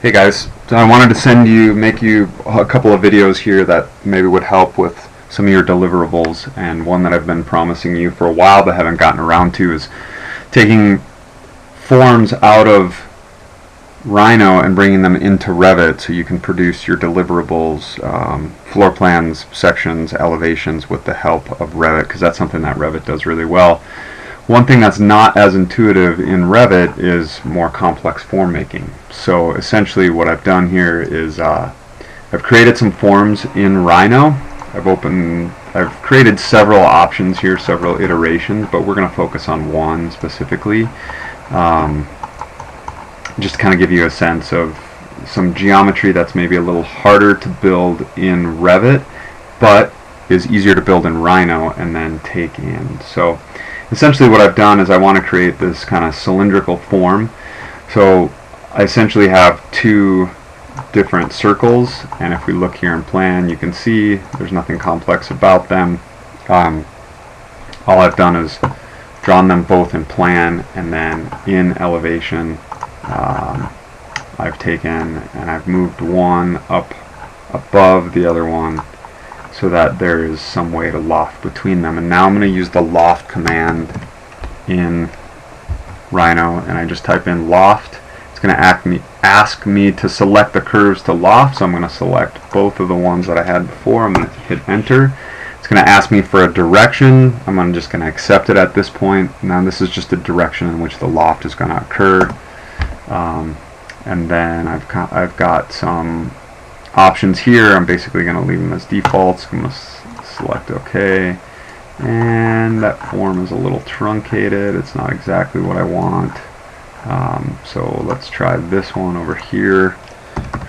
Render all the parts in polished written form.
Hey guys, so I wanted to make you a couple of videos here that maybe would help with some of your deliverables, and one that I've been promising you for a while but haven't gotten around to is taking forms out of Rhino and bringing them into Revit so you can produce your deliverables, floor plans, sections, elevations with the help of Revit, because that's something that Revit does really well. One thing that's not as intuitive in Revit is more complex form making. So essentially what I've done here is I've created some forms in Rhino. I've created several options here, several iterations, but we're going to focus on one specifically. Just to kind of give you a sense of some geometry that's maybe a little harder to build in Revit, but is easier to build in Rhino and then take in. So essentially what I've done is I want to create this kind of cylindrical form. So I essentially have two different circles, and if we look here in plan, you can see there's nothing complex about them. All I've done is drawn them both in plan, and then in elevation I've taken and I've moved one up above the other one so that there is some way to loft between them. And now I'm going to use the loft command in Rhino, and I just type in loft. It's going to ask me to select the curves to loft, so I'm going to select both of the ones that I had before. I'm going to hit enter. It's going to ask me for a direction. I'm just going to accept it at this point. Now this is just a direction in which the loft is going to occur. And then I've got some options here. I'm basically going to leave them as defaults. I'm going to select OK, and that form is a little truncated. It's not exactly what I want. So let's try this one over here.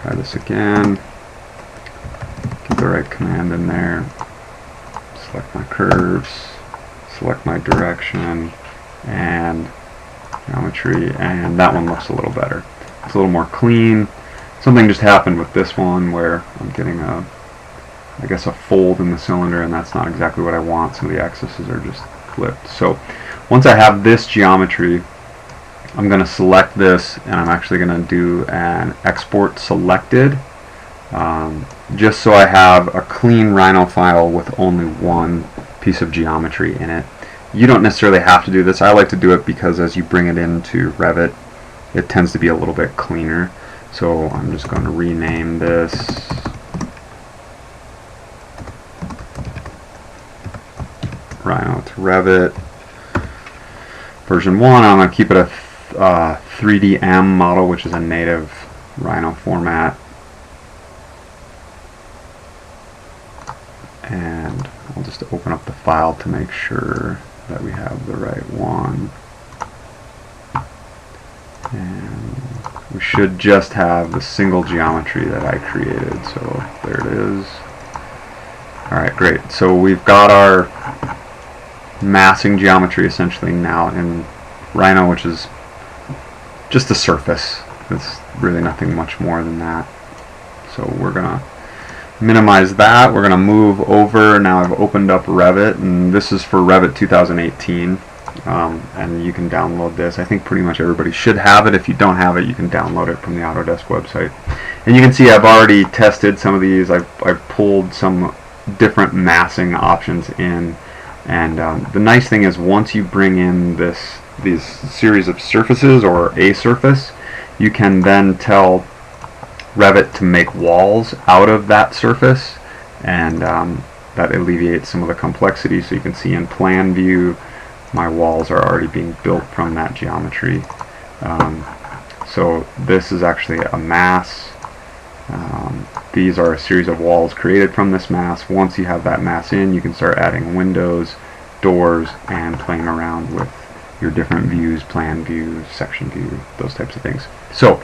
Try this again. Get the right command in there. Select my curves, select my direction and geometry, and that one looks a little better. It's a little more clean. Something just happened with this one where I'm getting I guess a fold in the cylinder, and that's not exactly what I want. Some of the axes are just flipped. So once I have this geometry, I'm going to select this, and I'm actually going to do an export selected, just so I have a clean Rhino file with only one piece of geometry in it. You don't necessarily have to do this. I like to do it because as you bring it into Revit, it tends to be a little bit cleaner. So I'm just going to rename this Rhino to Revit version 1. I'm going to keep it a 3DM model, which is a native Rhino format. And I'll just open up the file to make sure that we have the right one. And we should just have the single geometry that I created. So there it is. Alright, great. So we've got our massing geometry essentially now in Rhino, which is just the surface. It's really nothing much more than that. So we're going to minimize that. We're going to move over. Now I've opened up Revit, and this is for Revit 2018. And you can download this. I think pretty much everybody should have it. If you don't have it, you can download it from the Autodesk website. And you can see I've already tested some of these. I've pulled some different massing options in, and the nice thing is once you bring in these series of surfaces or a surface, you can then tell Revit to make walls out of that surface, and that alleviates some of the complexity. So you can see in plan view my walls are already being built from that geometry. So this is actually a mass. These are a series of walls created from this mass. Once you have that mass in, you can start adding windows, doors, and playing around with your different views, plan view, section view, those types of things. So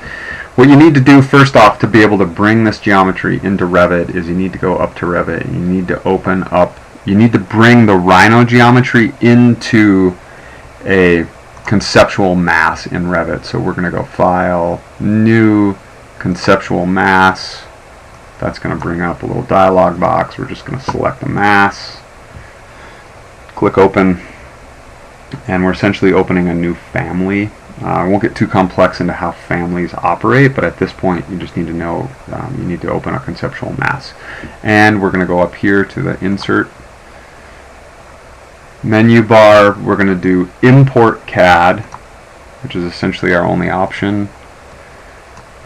what you need to do first off to be able to bring this geometry into Revit is you need to go up to Revit, and you need to open up, you need to bring the Rhino geometry into a conceptual mass in Revit. So we're going to go File, New, Conceptual Mass. That's going to bring up a little dialog box. We're just going to select the mass, click Open, and we're essentially opening a new family I won't get too complex into how families operate, but at this point you just need to know you need to open a conceptual mass. And we're going to go up here to the insert menu bar. We're going to do import CAD, which is essentially our only option.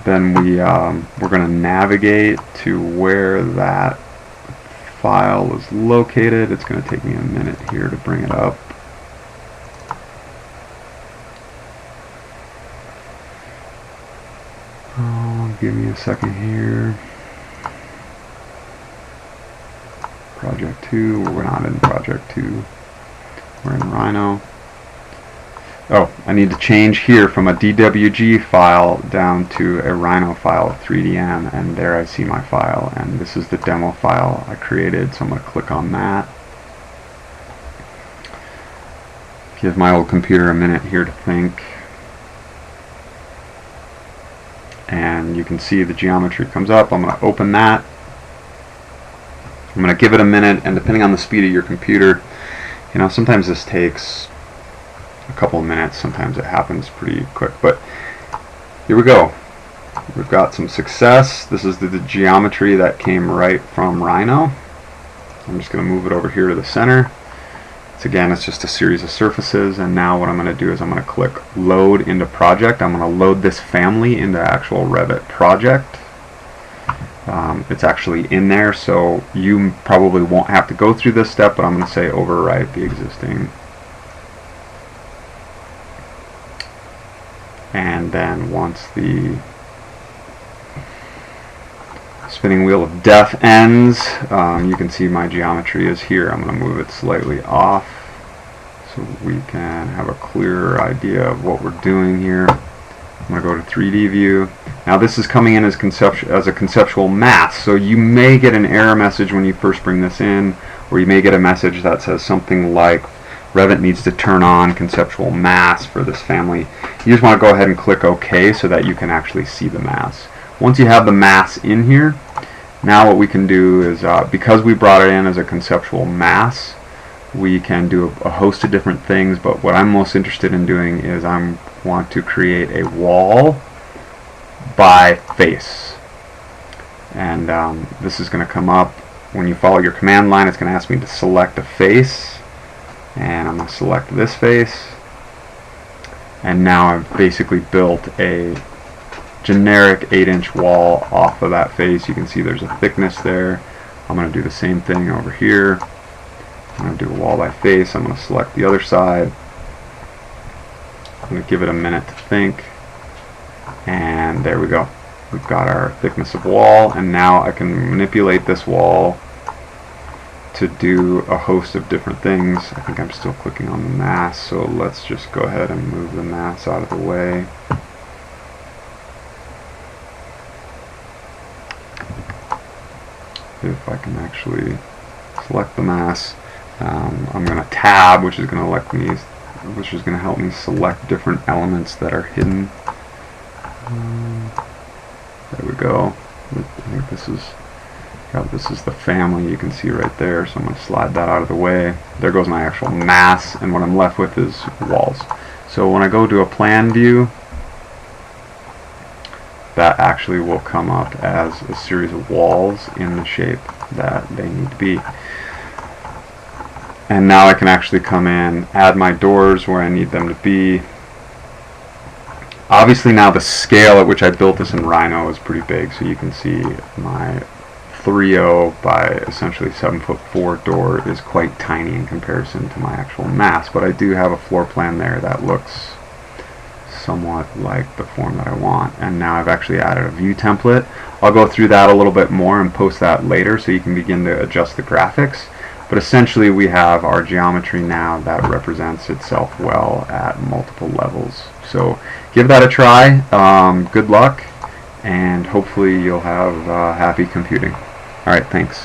Then we're going to navigate to where that file is located. It's going to take me a minute here to bring it up. Oh, give me a second here. Project 2. We're not in Project 2. We're in Rhino. Oh, I need to change here from a DWG file down to a Rhino file, 3DM, and there I see my file, and this is the demo file I created, so I'm going to click on that. Give my old computer a minute here to think. And you can see the geometry comes up. I'm going to open that. I'm going to give it a minute, and depending on the speed of your computer, you know, sometimes this takes a couple of minutes, sometimes it happens pretty quick, but here we go. We've got some success. This is the geometry that came right from Rhino. I'm just going to move it over here to the center. Again, it's just a series of surfaces, and now what I'm going to do is I'm going to click load into project. I'm going to load this family into actual Revit project. It's actually in there, so you probably won't have to go through this step, but I'm going to say overwrite the existing. And then once the spinning wheel of death ends, you can see my geometry is here. I'm going to move it slightly off so we can have a clearer idea of what we're doing here. I'm going to go to 3D view. Now this is coming in as a conceptual mass, so you may get an error message when you first bring this in, or you may get a message that says something like Revit needs to turn on conceptual mass for this family. You just want to go ahead and click OK so that you can actually see the mass. Once you have the mass in here, now what we can do is, because we brought it in as a conceptual mass, we can do a host of different things, but what I'm most interested in doing is I want to create a wall by face. And this is going to come up when you follow your command line. It's going to ask me to select a face, and I'm going to select this face, and now I've basically built a generic 8-inch wall off of that face. You can see there's a thickness there. I'm going to do the same thing over here. I'm going to do a wall by face. I'm going to select the other side. I'm going to give it a minute to think, and there we go. We've got our thickness of wall, and now I can manipulate this wall to do a host of different things. I think I'm still clicking on the mass, so let's just go ahead and move the mass out of the way. If I can actually select the mass, I'm going to tab, which is going to help me select different elements that are hidden. There we go. I think this is the family you can see right there, so I'm going to slide that out of the way. There goes my actual mass, and what I'm left with is walls. So when I go to a plan view, that actually will come up as a series of walls in the shape that they need to be. And now I can actually come in, add my doors where I need them to be. Obviously now the scale at which I built this in Rhino is pretty big, so you can see my 3.0 by essentially 7'4" door is quite tiny in comparison to my actual mass, but I do have a floor plan there that looks somewhat like the form that I want. And now I've actually added a view template. I'll go through that a little bit more and post that later so you can begin to adjust the graphics. But essentially we have our geometry now that represents itself well at multiple levels. So give that a try. Good luck, and hopefully you'll have happy computing. Alright, thanks.